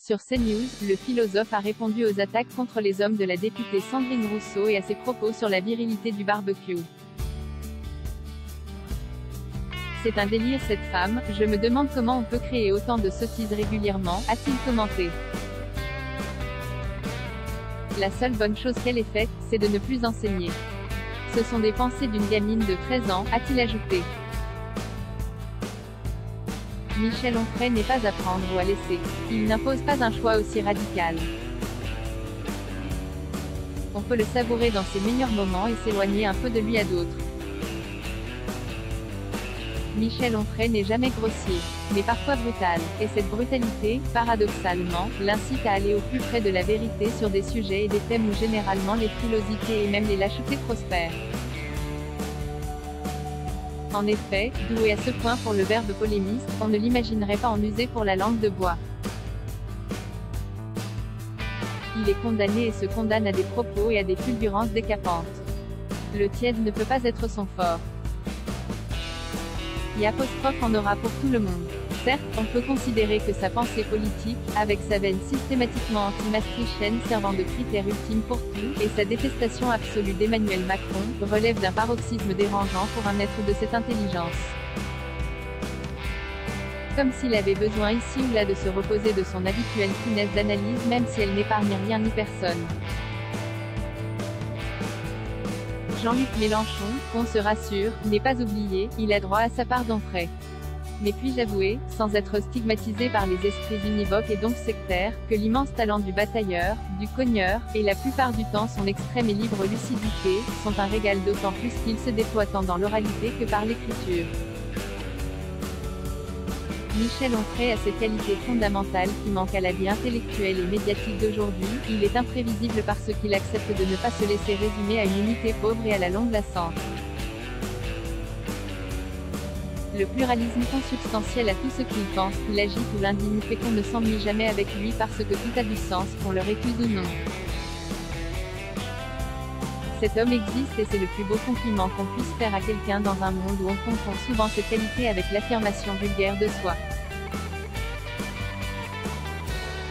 Sur CNews, le philosophe a répondu aux attaques contre les hommes de la députée Sandrine Rousseau et à ses propos sur la virilité du barbecue. C'est un délire cette femme, je me demande comment on peut créer autant de sottises régulièrement, a-t-il commenté. La seule bonne chose qu'elle ait faite, c'est de ne plus enseigner. Ce sont des pensées d'une gamine de 13 ans, a-t-il ajouté. Michel Onfray n'est pas à prendre ou à laisser. Il n'impose pas un choix aussi radical. On peut le savourer dans ses meilleurs moments et s'éloigner un peu de lui à d'autres. Michel Onfray n'est jamais grossier, mais parfois brutal, et cette brutalité, paradoxalement, l'incite à aller au plus près de la vérité sur des sujets et des thèmes où généralement les frilosités et même les lâchetés prospèrent. En effet, doué à ce point pour le verbe polémiste, on ne l'imaginerait pas en user pour la langue de bois. Il est condamné et se condamne à des propos et à des fulgurances décapantes. Le tiède ne peut pas être son fort. Y apostrophe en aura pour tout le monde. Certes, on peut considérer que sa pensée politique, avec sa veine systématiquement anti-maastrichtienne servant de critère ultime pour tout, et sa détestation absolue d'Emmanuel Macron, relève d'un paroxysme dérangeant pour un être de cette intelligence. Comme s'il avait besoin ici ou là de se reposer de son habituelle finesse d'analyse même si elle n'épargne rien ni personne. Jean-Luc Mélenchon, qu'on se rassure, n'est pas oublié, il a droit à sa part d'Onfray. Mais puis-je avouer, sans être stigmatisé par les esprits univoques et donc sectaires, que l'immense talent du batailleur, du cogneur, et la plupart du temps son extrême et libre lucidité, sont un régal d'autant plus qu'il se déploie tant dans l'oralité que par l'écriture. Michel Onfray a cette qualité fondamentale qui manque à la vie intellectuelle et médiatique d'aujourd'hui, il est imprévisible parce qu'il accepte de ne pas se laisser résumer à une unité pauvre et à la longue lassante. Le pluralisme consubstantiel à tout ce qu'il pense, qu'il agite ou l'indigne fait qu'on ne s'ennuie jamais avec lui parce que tout a du sens, qu'on le récuse ou non. Cet homme existe et c'est le plus beau compliment qu'on puisse faire à quelqu'un dans un monde où on confond souvent cette qualité avec l'affirmation vulgaire de soi.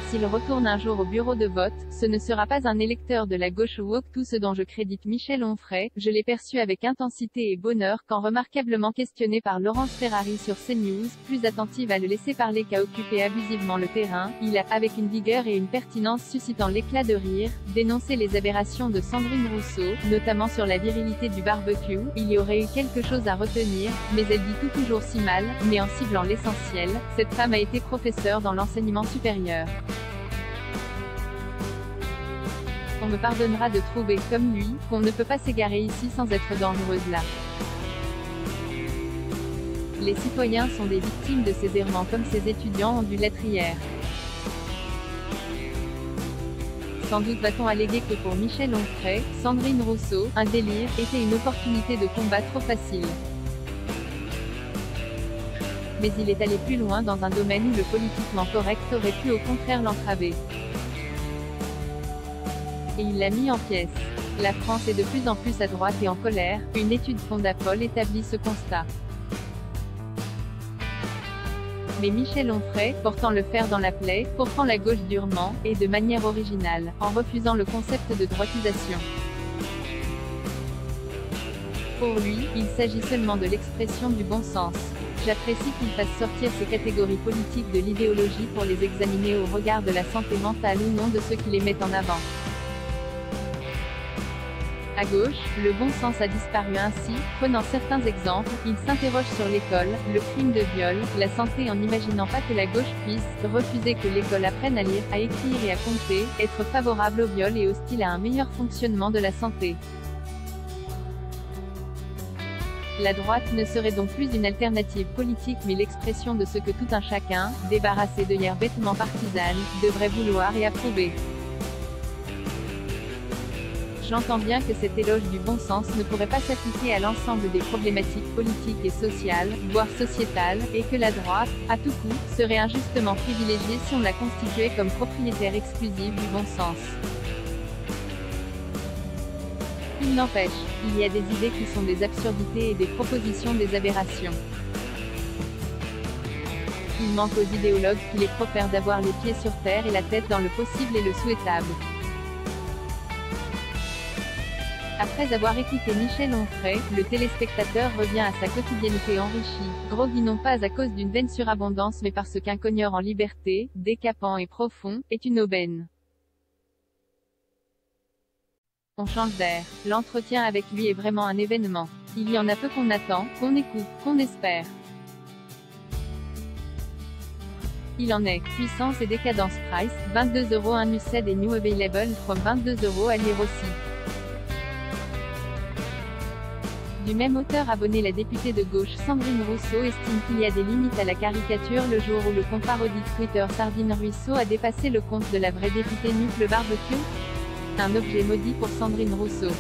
S'il retourne un jour au bureau de vote, ce ne sera pas un électeur de la gauche woke. Tout ce dont je crédite Michel Onfray, je l'ai perçu avec intensité et bonheur quand remarquablement questionné par Laurence Ferrari sur CNews, plus attentive à le laisser parler qu'à occuper abusivement le terrain, il a, avec une vigueur et une pertinence suscitant l'éclat de rire, dénoncé les aberrations de Sandrine Rousseau, notamment sur la virilité du barbecue. Il y aurait eu quelque chose à retenir, mais elle dit tout toujours si mal, mais en ciblant l'essentiel, cette femme a été professeure dans l'enseignement supérieur. On me pardonnera de trouver, comme lui, qu'on ne peut pas s'égarer ici sans être dangereuse là. Les citoyens sont des victimes de ces errements comme ces étudiants ont dû l'être hier. Sans doute va-t-on alléguer que pour Michel Onfray, Sandrine Rousseau, un délire, était une opportunité de combat trop facile. Mais il est allé plus loin dans un domaine où le politiquement correct aurait pu au contraire l'entraver. Et il l'a mis en pièces. La France est de plus en plus à droite et en colère, une étude Fondapol établit ce constat. Mais Michel Onfray, portant le fer dans la plaie, pourtant la gauche durement, et de manière originale, en refusant le concept de droitisation. Pour lui, il s'agit seulement de l'expression du bon sens. J'apprécie qu'il fasse sortir ces catégories politiques de l'idéologie pour les examiner au regard de la santé mentale ou non de ceux qui les mettent en avant. À gauche, le bon sens a disparu ainsi, prenant certains exemples, il s'interroge sur l'école, le crime de viol, la santé en n'imaginant pas que la gauche puisse refuser que l'école apprenne à lire, à écrire et à compter, être favorable au viol et hostile à un meilleur fonctionnement de la santé. La droite ne serait donc plus une alternative politique mais l'expression de ce que tout un chacun, débarrassé d'œillères bêtement partisanes, devrait vouloir et approuver. J'entends bien que cet éloge du bon sens ne pourrait pas s'appliquer à l'ensemble des problématiques politiques et sociales, voire sociétales, et que la droite, à tout coup, serait injustement privilégiée si on la constituait comme propriétaire exclusive du bon sens. Il n'empêche, il y a des idées qui sont des absurdités et des propositions des aberrations. Il manque aux idéologues qui les profèrent d'avoir les pieds sur terre et la tête dans le possible et le souhaitable. Après avoir écouté Michel Onfray, le téléspectateur revient à sa quotidienneté enrichie, groggy non pas à cause d'une vaine surabondance mais parce qu'un cogneur en liberté, décapant et profond, est une aubaine. On change d'air. L'entretien avec lui est vraiment un événement. Il y en a peu qu'on attend, qu'on écoute, qu'on espère. Il en est. Puissance et décadence price, 22 € un used et new available from 22 € à lire aussi. Du même auteur abonné, la députée de gauche Sandrine Rousseau estime qu'il y a des limites à la caricature le jour où le compte parodique Twitter Sardine Ruisseau a dépassé le compte de la vraie députée Nuque le barbecue. Un objet maudit pour Sandrine Rousseau.